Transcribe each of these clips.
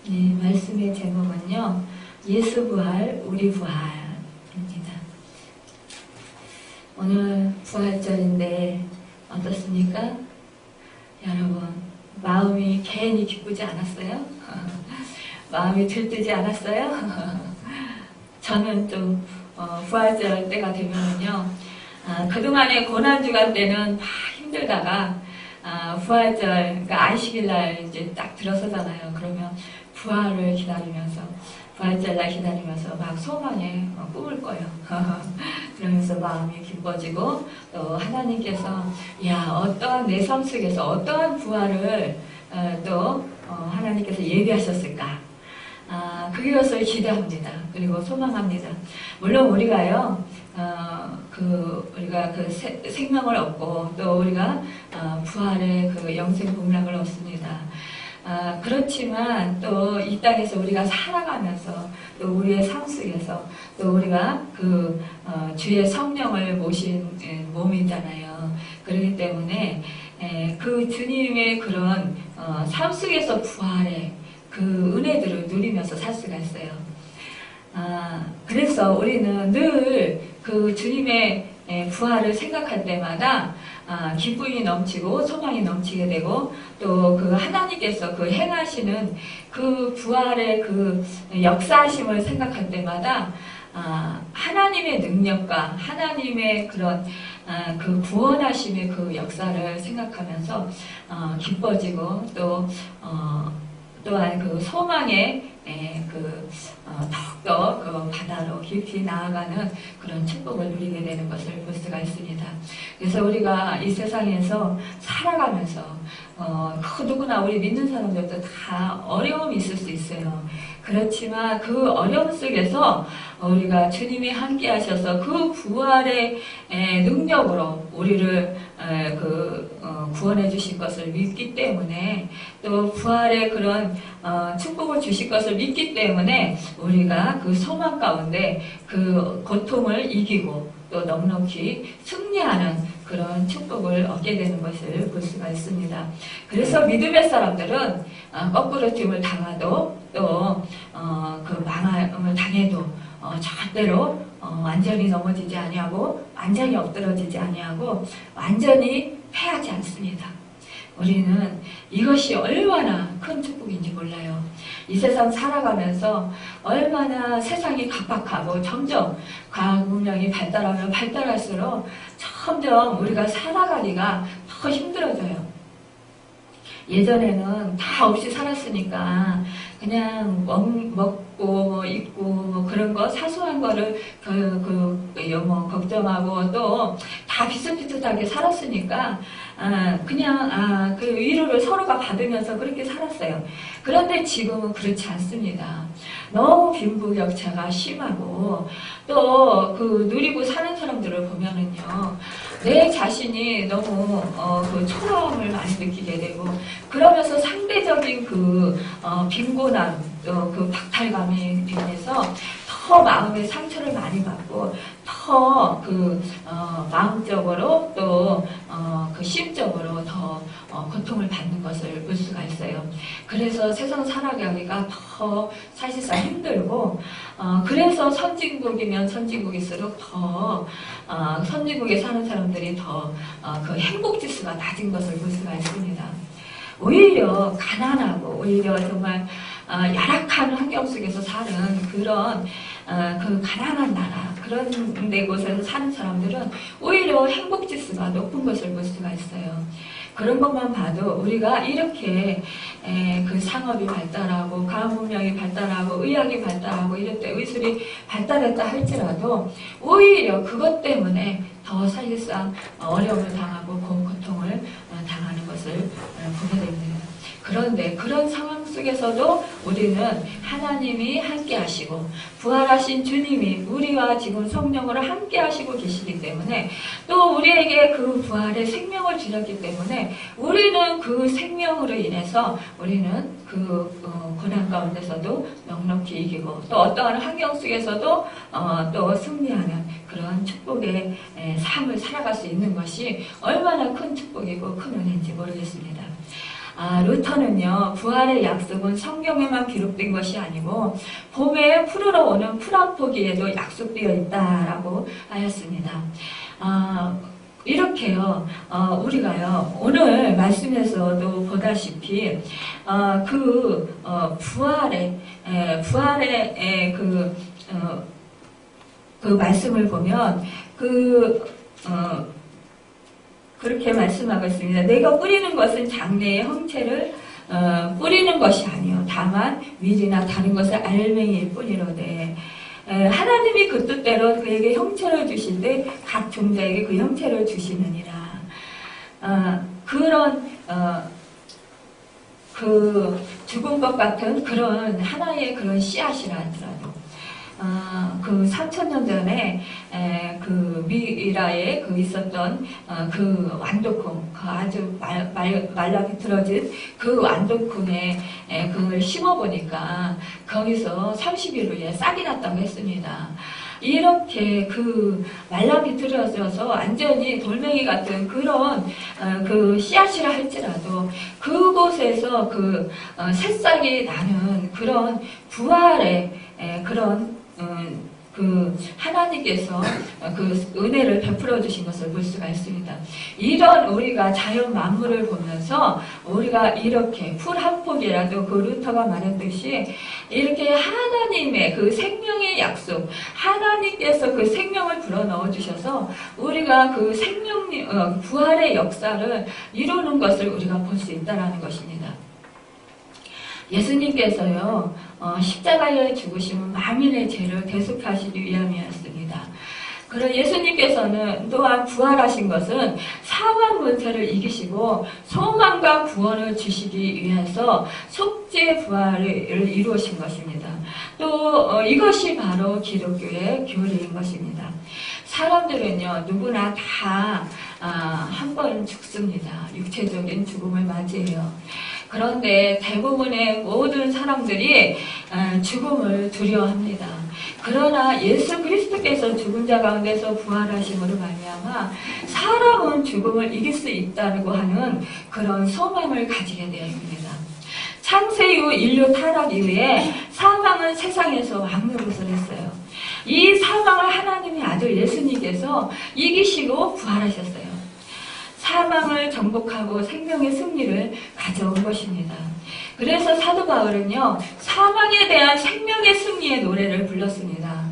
네, 말씀의 제목은요, 예수 부활, 우리 부활입니다. 오늘 부활절인데 어떻습니까? 여러분, 마음이 괜히 기쁘지 않았어요? 마음이 들뜨지 않았어요? 저는 좀 부활절 때가 되면은요, 그동안의 고난주간 때는 막 힘들다가 부활절, 그러니까 안식일날 이제 딱 들어서잖아요. 그러면 부활을 기다리면서, 부활절날 기다리면서 막 소망에 꿈을 꿔요. 그러면서 마음이 기뻐지고, 또 하나님께서, 어떠한 내 삶 속에서 어떠한 부활을 또 하나님께서 예비하셨을까? 그것을 기대합니다. 그리고 소망합니다. 물론 우리가요, 우리가 생명을 얻고, 또 우리가 부활의 그 영생 복락을 얻습니다. 그렇지만 또 이 땅에서 우리가 살아가면서 또 우리의 삶 속에서 또 우리가 주의 성령을 모신 몸이잖아요. 그렇기 때문에 그 주님의 그런 삶 속에서 부활의 그 은혜들을 누리면서 살 수가 있어요. 그래서 우리는 늘 그 주님의 부활을 생각할 때마다 기쁨이 넘치고 소망이 넘치게 되고, 또 그 하나님께서 그 행하시는 그 부활의 그 역사하심을 생각할 때마다 하나님의 능력과 하나님의 그런 그 구원하심의 그 역사를 생각하면서 기뻐지고, 또 또한 그 소망의 더욱더 그 바다로 깊이 나아가는 그런 축복을 누리게 되는 것을 볼 수가 있습니다. 그래서 우리가 이 세상에서 살아가면서 그 누구나 우리 믿는 사람들도 다 어려움이 있을 수 있어요. 그렇지만 그 어려움 속에서 우리가 주님이 함께 하셔서 그 부활의 능력으로 우리를 구원해 주실 것을 믿기 때문에, 또 부활의 그런 축복을 주실 것을 믿기 때문에 우리가 그 소망 가운데 그 고통을 이기고 또 넉넉히 승리하는 그런 축복을 얻게 되는 것을 볼 수가 있습니다. 그래서 믿음의 사람들은 거꾸로짐을 당하도 또 그 망함을 당해도 절대로 완전히 넘어지지 아니하고 완전히 엎드러지지 아니하고 완전히 패하지 않습니다. 우리는 이것이 얼마나 큰 축복인지 몰라요. 이 세상 살아가면서 얼마나 세상이 각박하고 점점 과학 문명이 발달하면 발달할수록 점점 우리가 살아가기가 더 힘들어져요. 예전에는 다 없이 살았으니까 그냥 먹고 입고 그런 거 사소한 거를 걱정하고 또 다 비슷비슷하게 살았으니까 그냥 그 위로를 서로가 받으면서 그렇게 살았어요. 그런데 지금은 그렇지 않습니다. 너무 빈부격차가 심하고, 또 누리고 사는 사람들을 보면은요, 내 자신이 너무 초라함을 많이 느끼게 되고, 그러면서 상대적인 빈곤함, 또 박탈감에 인해서 더 마음의 상처를 많이 받고, 더 마음적으로 또 심적으로 더 고통을 받는 것을 볼 수가 있어요. 그래서 세상 살아가기가 더 사실상 힘들고, 그래서 선진국이면 선진국일수록 더 선진국에 사는 사람들이 더 그 행복지수가 낮은 것을 볼 수가 있습니다. 오히려 가난하고 오히려 정말 열악한 환경 속에서 사는 그런 그 가난한 나라, 그런 데 곳에서 사는 사람들은 오히려 행복지수가 높은 것을 볼 수가 있어요. 그런 것만 봐도 우리가 이렇게 그 상업이 발달하고 과학 문명이 발달하고 의학이 발달하고 이럴 때 의술이 발달했다 할지라도 오히려 그것 때문에 더 사실상 어려움을 당하고 고통을 당하는 것을 보게 됩니다. 그런데 그런 상황 속에서도 우리는 하나님이 함께 하시고 부활하신 주님이 우리와 지금 성령으로 함께 하시고 계시기 때문에, 또 우리에게 그 부활의 생명을 주셨기 때문에 우리는 그 생명으로 인해서 우리는 고난 가운데서도 넉넉히 이기고, 또 어떠한 환경 속에서도 또 승리하는 그런 축복의 삶을 살아갈 수 있는 것이 얼마나 큰 축복이고 큰 은혜인지 모르겠습니다. 루터는요, 부활의 약속은 성경에만 기록된 것이 아니고 봄에 푸르러 오는 풀 한 포기에도 약속되어 있다라고 하였습니다. 이렇게요, 우리가요, 오늘 말씀에서도 보다시피, 부활의 그 말씀을 보면, 그렇게 말씀하고 있습니다. 내가 뿌리는 것은 장래의 형체를 뿌리는 것이 아니요 다만 미리나 다른 것을 알맹이일 뿐이로되 하나님이 그 뜻대로 그에게 형체를 주실 때 각 종자에게 그 형체를 주시느니라. 그런 그 죽은 것 같은 그런 하나의 그런 씨앗이라 하더라도 그 3000년 전에 그 미라에 그 있었던 그 완도콩, 그 아주 말라 비틀어진 그 완도콩에 그걸 심어보니까 거기서 30일 후에 싹이 났다고 했습니다. 이렇게 그 말라 비틀어져서 완전히 돌멩이 같은 그런 그 씨앗이라 할지라도 그곳에서 그 새싹이 나는 그런 부활의 그런 그 하나님께서 그 은혜를 베풀어 주신 것을 볼 수가 있습니다. 이런 우리가 자연 만물을 보면서 우리가 이렇게 풀 한 폭이라도 그 루터가 말했듯이 이렇게 하나님의 그 생명의 약속, 하나님께서 그 생명을 불어넣어 주셔서 우리가 그 생명 부활의 역사를 이루는 것을 우리가 볼 수 있다라는 것입니다. 예수님께서요, 십자가에 죽으심은 만민의 죄를 대속하시기 위함이었습니다. 그러나 예수님께서는 또한 부활하신 것은 사망 권세를 이기시고 소망과 구원을 주시기 위해서 속죄 부활을 이루신 것입니다. 또 이것이 바로 기독교의 교리인 것입니다. 사람들은요, 누구나 다 한 번 죽습니다. 육체적인 죽음을 맞이해요. 그런데 대부분의 모든 사람들이 죽음을 두려워합니다. 그러나 예수 그리스도께서 죽은 자 가운데서 부활하심으로 말미암아 사람은 죽음을 이길 수 있다고 하는 그런 소망을 가지게 되었습니다. 창세 이후 인류 타락 이후에 사망은 세상에서 왕노릇을 했어요. 이 사망을 하나님의 아들 예수님께서 이기시고 부활하셨어요. 사망을 정복하고 생명의 승리를 가져온 것입니다. 그래서 사도 바울은요, 사망에 대한 생명의 승리의 노래를 불렀습니다.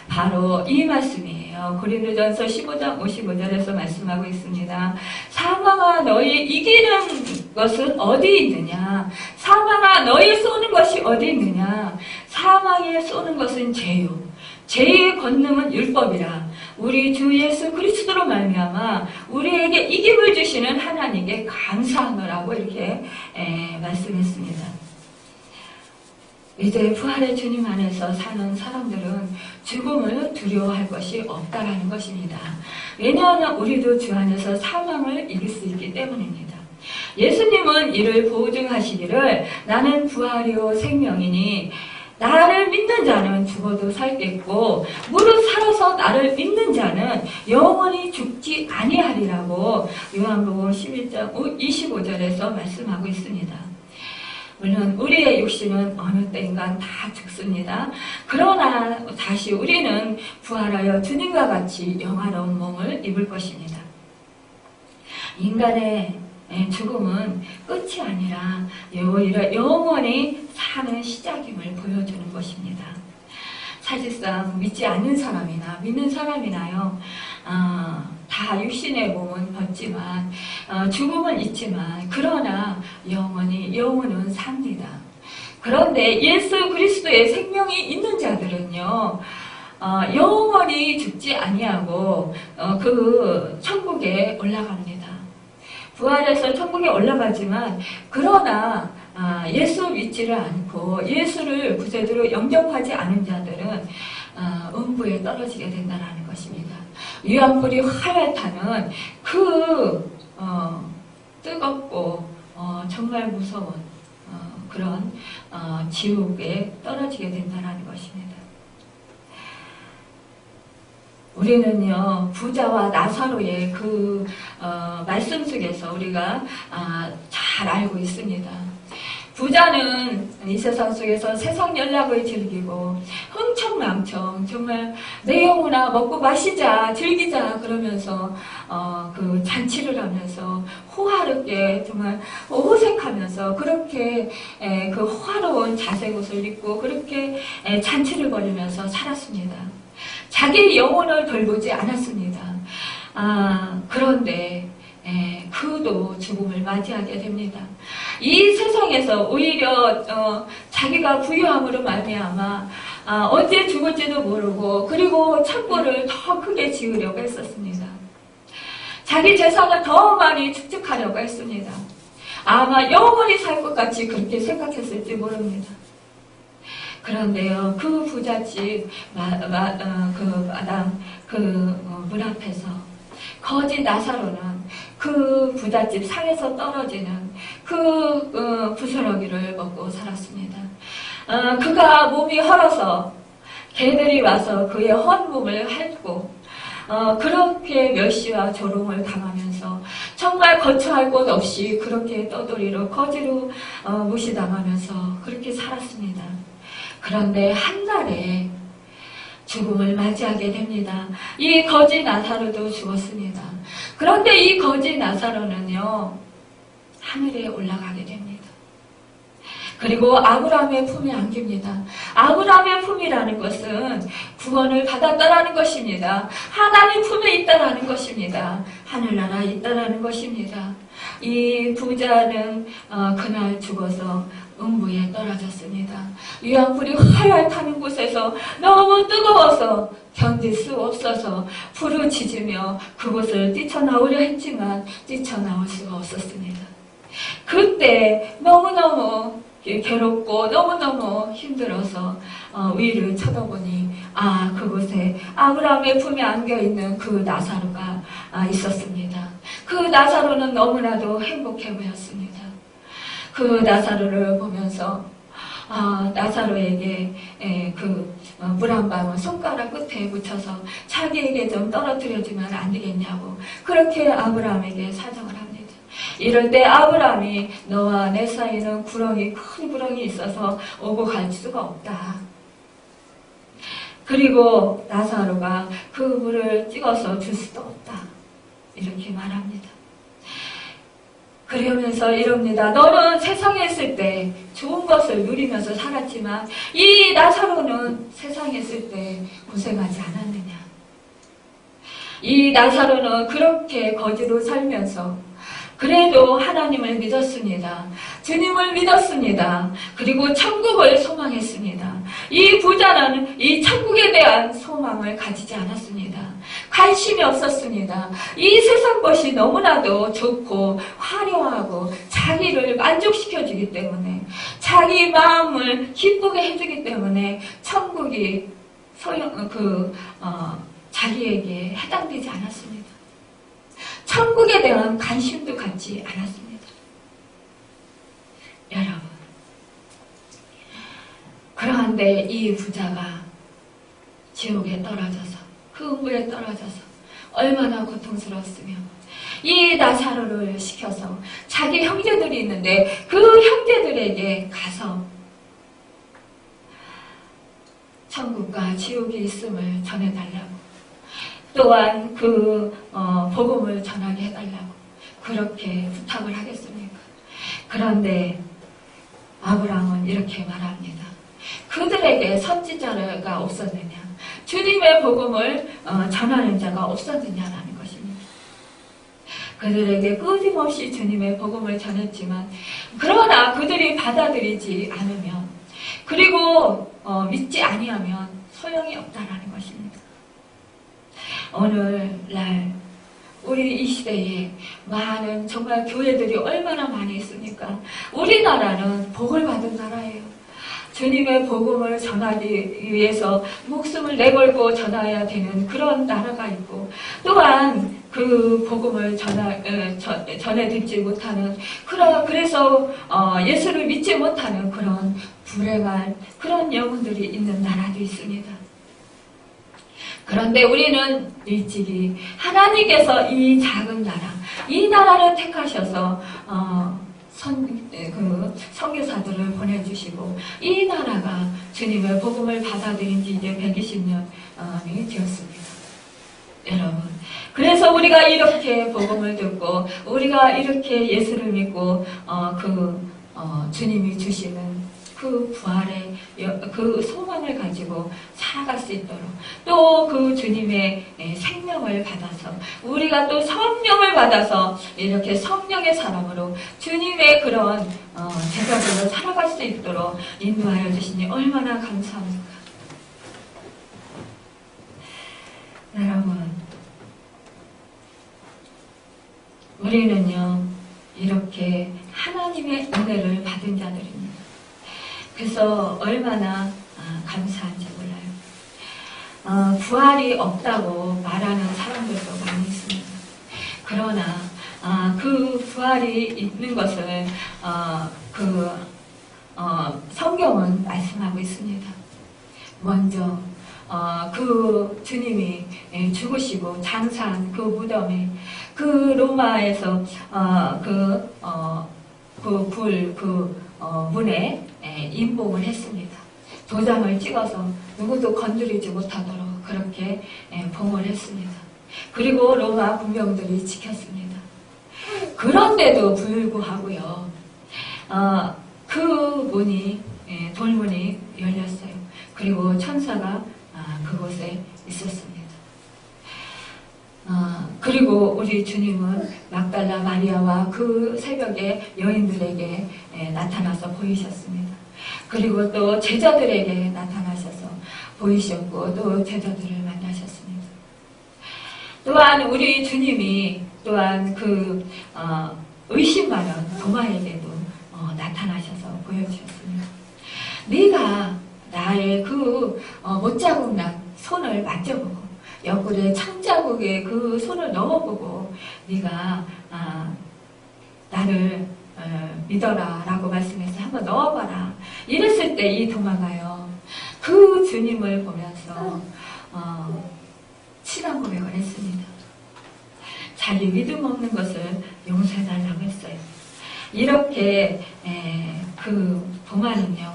바로 이 말씀이에요. 고린도전서 15장 55절에서 말씀하고 있습니다. 사망아, 너희 이기는 것은 어디 있느냐? 사망아, 너희 쏘는 것이 어디 있느냐? 사망에 쏘는 것은 죄요, 죄의 권능은 율법이라. 우리 주 예수 그리스도로 말미암아 우리에게 이김을 주시는 하나님께 감사하노라고 이렇게 말씀했습니다. 이제 부활의 주님 안에서 사는 사람들은 죽음을 두려워할 것이 없다라는 것입니다. 왜냐하면 우리도 주 안에서 사망을 이길 수 있기 때문입니다. 예수님은 이를 보증하시기를 나는 부활이요 생명이니 나를 믿는 자는 죽어도 살겠고 무릇 살아서 나를 믿는 자는 영원히 죽지 아니하리라고 요한복음 11장 25절에서 말씀하고 있습니다. 물론 우리의 육신은 어느 때인가 다 죽습니다. 그러나 다시 우리는 부활하여 주님과 같이 영화로운 몸을 입을 것입니다. 인간의 죽음은 끝이 아니라 오히려 영원히 사는 시작임을 보여주는 것입니다. 사실상 믿지 않는 사람이나 믿는 사람이나요, 다 육신의 몸은 벗지만 죽음은 있지만 그러나 영혼은 삽니다. 그런데 예수 그리스도의 생명이 있는 자들은요, 영원히 죽지 아니하고 그 천국에 올라갑니다. 부활해서 천국에 올라가지만 그러나 예수 믿지를 않고 예수를 구세주로 영접하지 않은 자들은 음부에 떨어지게 된다는 것입니다. 위안불이 활활 타는 그 뜨겁고 정말 무서운 그런 지옥에 떨어지게 된다는 것입니다. 우리는요, 부자와 나사로의 그 말씀 속에서 우리가 잘 잘 알고 있습니다. 부자는 이 세상 속에서 세상 연락을 즐기고 흥청망청 정말 내 영혼아 먹고 마시자 즐기자 그러면서 그 잔치를 하면서 호화롭게 정말 호색하면서 그렇게 그 호화로운 자색옷을 입고 그렇게 잔치를 벌이면서 살았습니다. 자기 영혼을 돌보지 않았습니다. 그런데 그도 죽음을 맞이하게 됩니다. 이 세상에서 오히려 자기가 부유함으로 말미암아 언제 죽을지도 모르고 그리고 창고를 더 크게 지으려고 했었습니다. 자기 재산을 더 많이 축적하려고 했습니다. 아마 영원히 살 것 같이 그렇게 생각했을지 모릅니다. 그런데요, 그 부잣집 마당 문 앞에서 거지 나사로는 그 부잣집 상에서 떨어지는 그 부스러기를 먹고 살았습니다. 그가 몸이 헐어서 개들이 와서 그의 헌 몸을 핥고 그렇게 멸시와 조롱을 당하면서 정말 거처할 곳 없이 그렇게 떠돌이로 거지로 무시당하면서 그렇게 살았습니다. 그런데 한날에 죽음을 맞이하게 됩니다. 이 거지 나사로도 죽었습니다. 그런데 이 거지 나사로는요, 하늘에 올라가게 됩니다. 그리고 아브라함의 품에 안깁니다. 아브라함의 품이라는 것은 구원을 받았다라는 것입니다. 하나님 품에 있다라는 것입니다. 하늘나라에 있다라는 것입니다. 이 부자는 그날 죽어서 음부에 떨어졌습니다. 유황불이 활활 타는 곳에서 너무 뜨거워서 견딜 수 없어서 부르짖으며 그곳을 뛰쳐나오려 했지만 뛰쳐나올 수가 없었습니다. 그때 너무너무 괴롭고 너무너무 힘들어서 위를 쳐다보니 그곳에 아브라함의 품에 안겨있는 그 나사로가 있었습니다. 그 나사로는 너무나도 행복해 보였습니다. 그 나사로를 보면서 나사로에게 물 한 방울 손가락 끝에 묻혀서 자기에게 좀 떨어뜨려주면 안 되겠냐고 그렇게 아브라함에게 사정을 합니다. 이럴 때 아브라함이 너와 내 사이는 큰 구렁이 있어서 오고 갈 수가 없다. 그리고 나사로가 그 물을 찍어서 줄 수도 없다. 이렇게 말합니다. 그러면서 이럽니다. 너는 세상에 있을 때 좋은 것을 누리면서 살았지만 이 나사로는 세상에 있을 때 고생하지 않았느냐. 이 나사로는 그렇게 거지로 살면서 그래도 하나님을 믿었습니다. 주님을 믿었습니다. 그리고 천국을 소망했습니다. 이 부자는 이 천국에 대한 소망을 가지지 않았습니다. 관심이 없었습니다. 이 세상 것이 너무나도 좋고 화려하고 자기를 만족시켜주기 때문에 자기 마음을 기쁘게 해주기 때문에 천국이 자기에게 해당되지 않았습니다. 천국에 대한 관심도 갖지 않았습니다. 여러분, 그런데 이 부자가 지옥에 떨어져서 그 음부에 떨어져서 얼마나 고통스러웠으며 이 나사로를 시켜서 자기 형제들이 있는데 그 형제들에게 가서 천국과 지옥이 있음을 전해달라고 또한 그 복음을 전하게 해달라고 그렇게 부탁을 하겠습니까? 그런데 아브라함은 이렇게 말합니다. 그들에게 선지자가 없었느냐? 주님의 복음을 전하는 자가 없었느냐라는 것입니다. 그들에게 끊임없이 주님의 복음을 전했지만 그러나 그들이 받아들이지 않으면 그리고 믿지 아니하면 소용이 없다라는 것입니다. 오늘날 우리 이 시대에 많은 정말 교회들이 얼마나 많이 있습니까? 우리나라는 복을 받은 나라예요. 주님의 복음을 전하기 위해서 목숨을 내걸고 전해야 되는 그런 나라가 있고 또한 그 복음을 전해 듣지 못하는 그래서 예수를 믿지 못하는 그런 불행한 그런 영혼들이 있는 나라도 있습니다. 그런데 우리는 일찍이 하나님께서 이 작은 나라, 이 나라를 택하셔서 선교사들을 보내주시고 이 나라가 주님의 복음을 받아들인 지 이제 120년이 되었습니다. 여러분, 그래서 우리가 이렇게 복음을 듣고 우리가 이렇게 예수를 믿고 주님이 주시는 그 부활의 그 소망을 가지고 살아갈 수 있도록 또 그 주님의 생명을 받아서 우리가 또 성령을 받아서 이렇게 성령의 사람으로 주님의 그런 제자들로 살아갈 수 있도록 인도하여 주시니 얼마나 감사합니까? 여러분, 우리는요 이렇게 하나님의 은혜를 받은 자들입니다. 그래서 얼마나 감사한지 몰라요. 부활이 없다고 말하는 사람들도 많이 있습니다. 그러나 그 부활이 있는 것을 성경은 말씀하고 있습니다. 먼저 그 주님이 죽으시고 장사한 그 무덤에 그 로마에서 문에 임봉을 했습니다. 도장을 찍어서 누구도 건드리지 못하도록 그렇게 봉을 했습니다. 그리고 로마 군병들이 지켰습니다. 그런데도 불구하고요, 그 문이 돌문이 열렸어요. 그리고 천사가 그곳에 있었습니다. 그리고 우리 주님은 막달라 마리아와 그 새벽에 여인들에게 나타나서 보이셨습니다. 그리고 또 제자들에게 나타나셔서 보이셨고 또 제자들을 만나셨습니다. 또한 우리 주님이 또한 의심 많은 도마에게도 나타나셔서 보여주셨습니다. 네가 나의 못자국 난 손을 만져보고 옆구리에 창자국에 그 손을 넣어보고 네가 나를 믿어라 라고 말씀해서 한번 넣어봐라. 이랬을 때 이 도마가요 그 주님을 보면서 친한 고백을 했습니다. 자기 믿음 없는 것을 용서해달라고 했어요. 이렇게 그 도마는요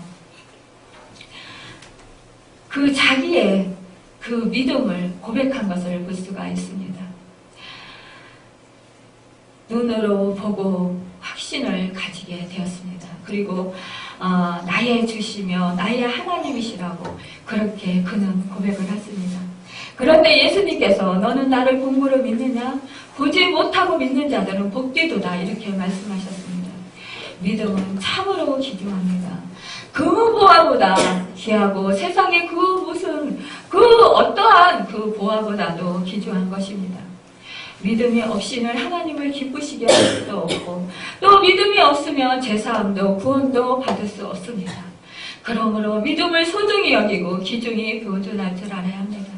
그 자기의 그 믿음을 고백한 것을 볼 수가 있습니다. 눈으로 보고 확신을 가지게 되었습니다. 그리고 나의 주시며 나의 하나님이시라고 그렇게 그는 고백을 했습니다. 그런데 예수님께서 너는 나를 본고로 믿느냐? 보지 못하고 믿는 자들은 복되도다 이렇게 말씀하셨습니다. 믿음은 참으로 귀중합니다. 금보화보다 귀하고 세상의 어떠한 그 보화보다도 귀중한 것입니다. 믿음이 없이는 하나님을 기쁘시게 할 수도 없고 또 믿음이 없으면 제사함도 구원도 받을 수 없습니다. 그러므로 믿음을 소중히 여기고 귀중히 보존할 줄 알아야 합니다.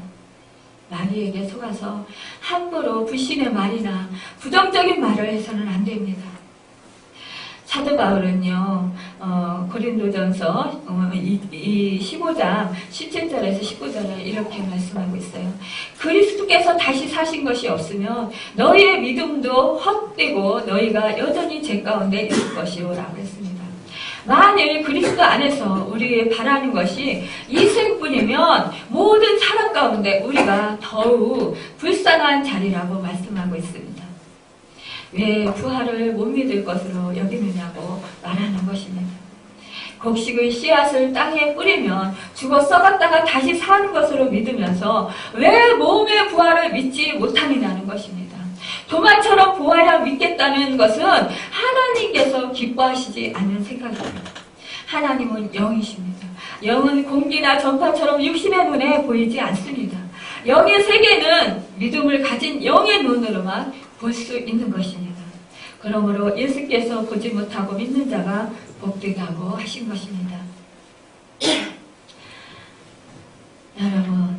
마귀에게 속아서 함부로 불신의 말이나 부정적인 말을 해서는 안 됩니다. 사도 바울은요, 고린도전서 15장 17절에서 19절에 이렇게 말씀하고 있어요. 그리스도께서 다시 사신 것이 없으면 너희의 믿음도 헛되고 너희가 여전히 죄 가운데 있을 것이요 라고 했습니다. 만일 그리스도 안에서 우리 바라는 것이 이생뿐이면 모든 사람 가운데 우리가 더욱 불쌍한 자리라고 말씀하고 있습니다. 왜 부활을 못 믿을 것으로 여기느냐고 말하는 것입니다. 곡식의 씨앗을 땅에 뿌리면 죽어 썩었다가 다시 사는 것으로 믿으면서 왜 몸의 부활을 믿지 못하느냐는 것입니다. 도마처럼 부활을 믿겠다는 것은 하나님께서 기뻐하시지 않는 생각입니다. 하나님은 영이십니다. 영은 공기나 전파처럼 육신의 눈에 보이지 않습니다. 영의 세계는 믿음을 가진 영의 눈으로만 볼 수 있는 것입니다. 그러므로 예수께서 보지 못하고 믿는 자가 복되다고 하신 것입니다. 여러분,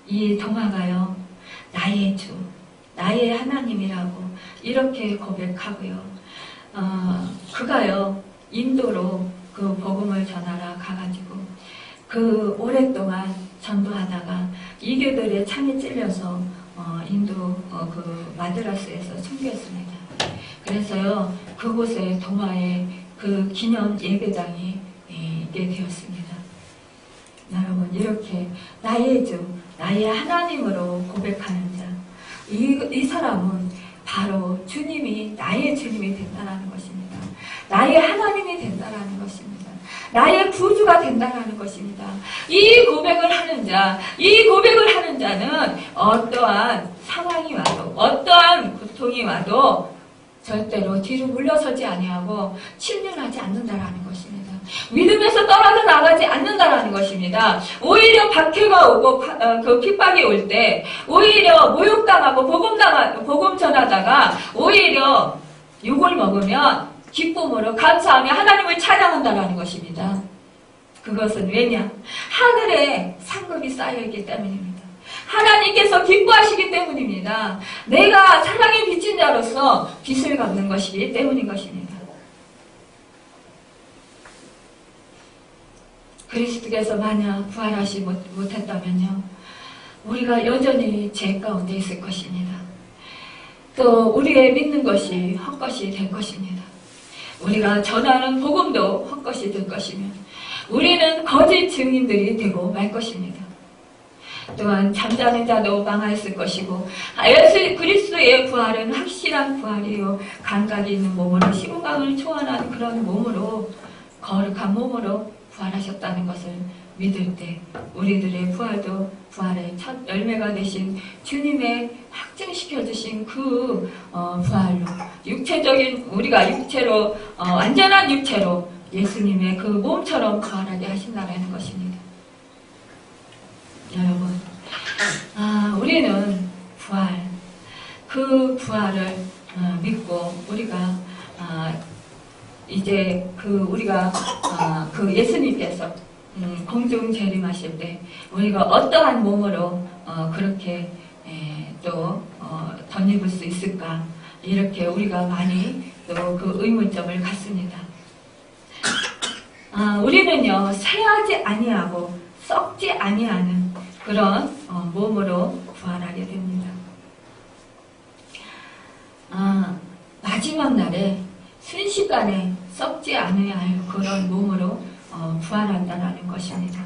이 도마가요 나의 주, 나의 하나님이라고 이렇게 고백하고요. 그가요 인도로 그 복음을 전하러 가가지고 그 오랫동안 전도하다가 이교들의 창에 찔려서 인도 그 마드라스에서 순교했습니다. 그래서요, 그곳에 동화의 그 기념 예배당이 있게 되었습니다. 여러분, 이렇게 나의 주, 나의 하나님으로 고백하는 자, 이 사람은 바로 주님이 나의 주님이 된다는 것입니다. 나의 하나님이 된다는 것입니다. 나의 구주가 된다는 것입니다. 이 고백을 하는 자, 이 고백을 하는 자는 어떠한 상황이 와도, 어떠한 고통이 와도 절대로 뒤로 물러서지 아니하고 침륜하지 않는다라는 것입니다. 믿음에서 떨어져 나가지 않는다라는 것입니다. 오히려 박해가 오고 그 핍박이 올 때 오히려 모욕당하고 복음 전하다가 오히려 욕을 먹으면 기쁨으로 감사하며 하나님을 찬양한다라는 것입니다. 그것은 왜냐? 하늘에 상급이 쌓여있기 때문입니다. 하나님께서 기뻐하시기 때문입니다. 내가 사랑의 빚진 자로서 빚을 갚는 것이기 때문인 것입니다. 그리스도께서 만약 부활하시 못했다면요, 우리가 여전히 죄 가운데 있을 것입니다. 또 우리의 믿는 것이 헛것이 될 것입니다. 우리가 전하는 복음도 헛것이 될 것이며 우리는 거짓 증인들이 되고 말 것입니다. 또한 잠자는 자도 망하였을 것이고 예수 그리스도의 부활은 확실한 부활이요, 감각이 있는 몸으로 시공간을 초월한 그런 몸으로, 거룩한 몸으로 부활하셨다는 것을 믿을 때 우리들의 부활도 부활의 첫 열매가 되신 주님의 확증시켜 주신 그 부활로, 육체적인 우리가 육체로 완전한 육체로 예수님의 그 몸처럼 부활하게 하신다는 것입니다. 여러분, 우리는 부활, 그 부활을 믿고 우리가 이제 우리가 그 예수님께서 공중 재림하실 때 우리가 어떠한 몸으로 그렇게 또 덧입을 수 있을까, 이렇게 우리가 많이 또 그 의문점을 갖습니다. 우리는요, 쇠하지 아니하고 썩지 아니하는 그런 몸으로 부활하게 됩니다. 마지막 날에 순식간에 썩지 않아야 할 그런 몸으로 부활한다는 것입니다.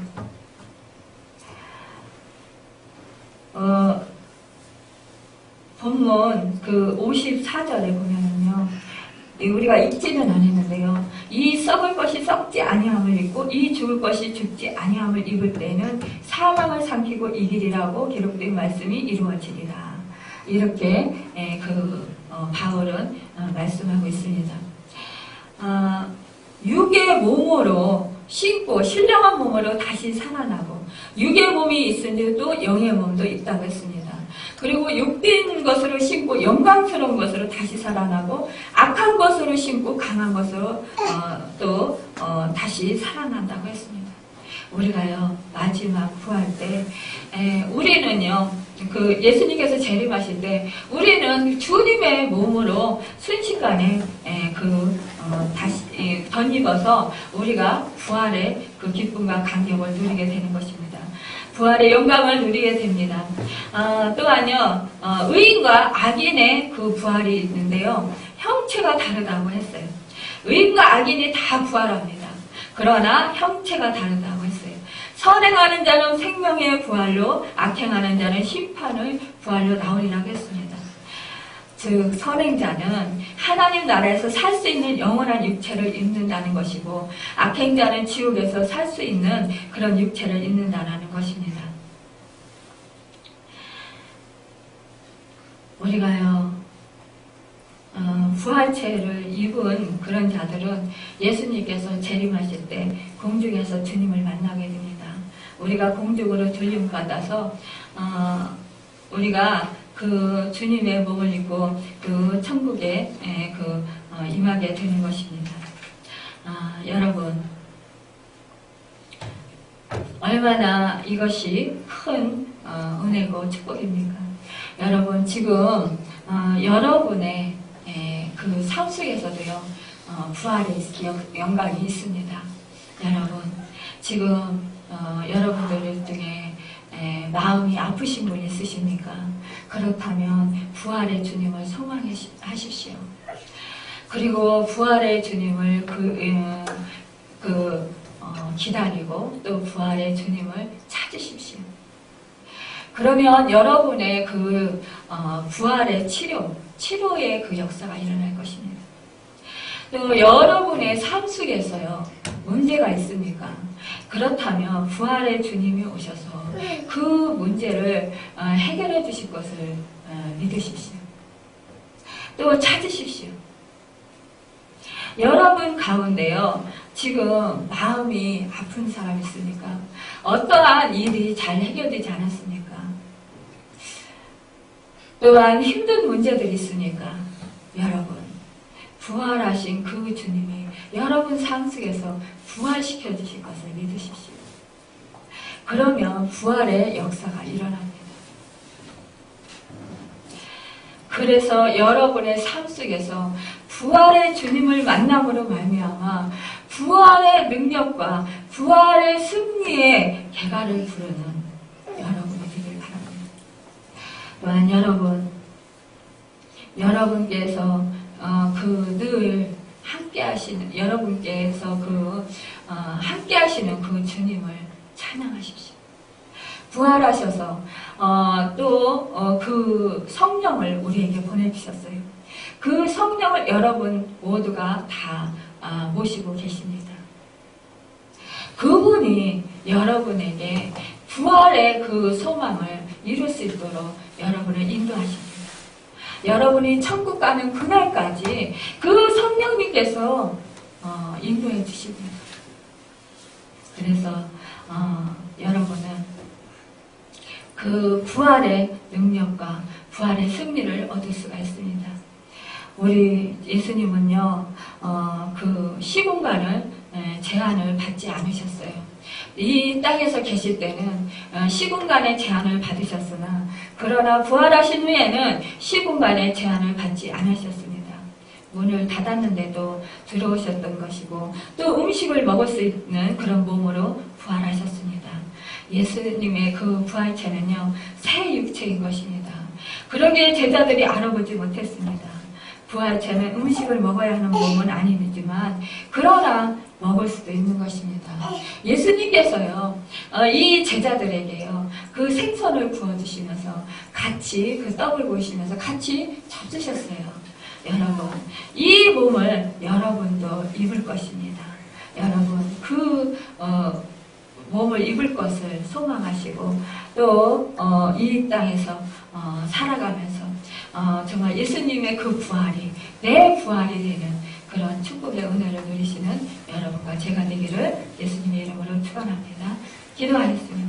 본문 그 54절에 보면은요, 우리가 읽지는 않았는데요, 이 썩을 것이 썩지 아니함을 입고 이 죽을 것이 죽지 아니함을 입을 때는 사망을 삼키고 이기리라고 기록된 말씀이 이루어지리라. 이렇게 바울은 말씀하고 있습니다. 육의 몸으로 신고 신령한 몸으로 다시 살아나고, 육의 몸이 있은데도 영의 몸도 있다고 했습니다. 그리고 육된 것으로 신고 영광스러운 것으로 다시 살아나고, 악한 것으로 신고 강한 것으로 또 다시 살아난다고 했습니다. 우리가요, 마지막 부활 때 우리는요, 그 예수님께서 재림하실 때 우리는 주님의 몸으로 순식간에 다시 덧입어서 우리가 부활의 그 기쁨과 감격을 누리게 되는 것입니다. 부활의 영광을 누리게 됩니다. 또한요, 의인과 악인의 그 부활이 있는데요, 형체가 다르다고 했어요. 의인과 악인이 다 부활합니다. 그러나 형체가 다르다고 했어요. 선행하는 자는 생명의 부활로, 악행하는 자는 심판의 부활로 나오리라고 했습니다. 즉, 선행자는 하나님 나라에서 살 수 있는 영원한 육체를 입는다는 것이고, 악행자는 지옥에서 살 수 있는 그런 육체를 입는다는 것입니다. 우리가요, 부활체를 입은 그런 자들은 예수님께서 재림하실 때 공중에서 주님을 만나게 됩니다. 우리가 공중으로 돌림받아서 우리가 그 주님의 몸을 입고 그 천국에 임하게 되는 것입니다. 여러분, 얼마나 이것이 큰 은혜고 축복입니까? 여러분, 지금 여러분의 그 삶 속에서도요, 부활의 영광이 있습니다. 여러분, 지금 여러분들 중에 마음이 아프신 분 있으십니까? 그렇다면 부활의 주님을 소망하십시오. 그리고 부활의 주님을 기다리고 또 부활의 주님을 찾으십시오. 그러면 여러분의 부활의 치료의 그 역사가 일어날 것입니다. 또 여러분의 삶 속에서요, 문제가 있습니까? 그렇다면 부활의 주님이 오셔서 그 문제를 해결해 주실 것을 믿으십시오. 또 찾으십시오. 여러분 가운데요, 지금 마음이 아픈 사람 있습니까? 어떠한 일이 잘 해결되지 않았습니까? 또한 힘든 문제들이 있으니까 여러분, 부활하신 그 주님이 여러분 삶 속에서 부활시켜 주실 것을 믿으십시오. 그러면 부활의 역사가 일어납니다. 그래서 여러분의 삶 속에서 부활의 주님을 만남으로 말미암아 부활의 능력과 부활의 승리의 개가를 부르는 여러분이 되길 바랍니다. 또한 여러분께서 늘 함께하시는 여러분께서 함께하시는 그 주님을 찬양하십시오. 부활하셔서 또 그 성령을 우리에게 보내주셨어요. 그 성령을 여러분 모두가 다 모시고 계십니다. 그분이 여러분에게 부활의 그 소망을 이룰 수 있도록 여러분을 인도하십니다. 여러분이 천국 가는 그날까지 그 성령님께서 인도해 주십니다. 그래서 여러분은 그 부활의 능력과 부활의 승리를 얻을 수가 있습니다. 우리 예수님은요, 그 시공간을 제한을 받지 않으셨어요. 이 땅에서 계실 때는 시공간의 제한을 받으셨으나, 그러나 부활하신 후에는 시공간의 제한을 받지 않으셨습니다. 문을 닫았는데도 들어오셨던 것이고, 또 음식을 먹을 수 있는 그런 몸으로 부활하셨습니다. 예수님의 그 부활체는요, 새 육체인 것입니다. 그러기에 제자들이 알아보지 못했습니다. 부활체는 음식을 먹어야 하는 몸은 아니지만 그러나 먹을 수도 있는 것입니다. 예수님께서요, 이 제자들에게요, 그 생선을 구워주시면서 같이 그 떡을 보시면서 같이 접수셨어요. 여러분, 이 몸을 여러분도 입을 것입니다. 여러분, 몸을 입을 것을 소망하시고 또 이 땅에서 살아가면서 정말 예수님의 그 부활이 내 부활이 되는 그런 축복의 은혜를 누리시는 여러분과 제가 되기를 예수님의 이름으로 축원합니다. 기도하겠습니다.